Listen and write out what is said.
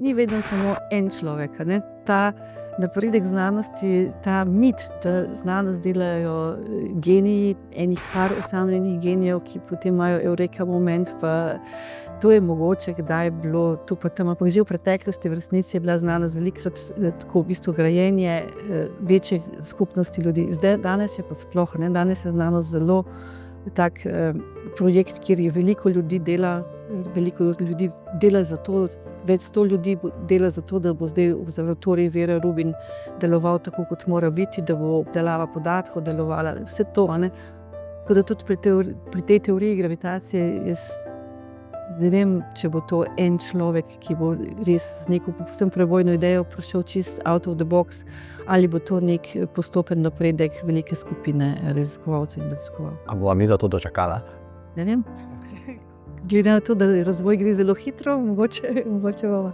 ni vedno samo en človek. Ne? Ta napredek znanosti, ta mit, da znanost delajo geniji, enih par osamljenih genijev, ki potem imajo eureka moment, pa to je mogoče, kdaj je bilo tu pa tam, ampak že v preteklosti v resnici je bila znanost velikokrat tako v bistvu grajenje večje skupnosti ljudi. Danes je pa sploh, ne? Danes je znanost zelo tak projekt, kjer je veliko ljudi dela za to, več 100 ljudi dela za to, da bo zdaj observatorij Vere Rubin deloval tako, kot mora biti, da bo obdelava podatkov delovala, vse to, ne. Tako da tudi pri tej teoriji gravitacije jaz ne vem, če bo to en človek, ki bo res z neko povsem prebojno idejo prišel čist out of the box, ali bo to nek postopen napredek velike skupine raziskovalcev in raziskovalk. A bova mi za to dočakala? Ne vem. Glede na to, da razvoj gre zelo hitro, mogoče bova.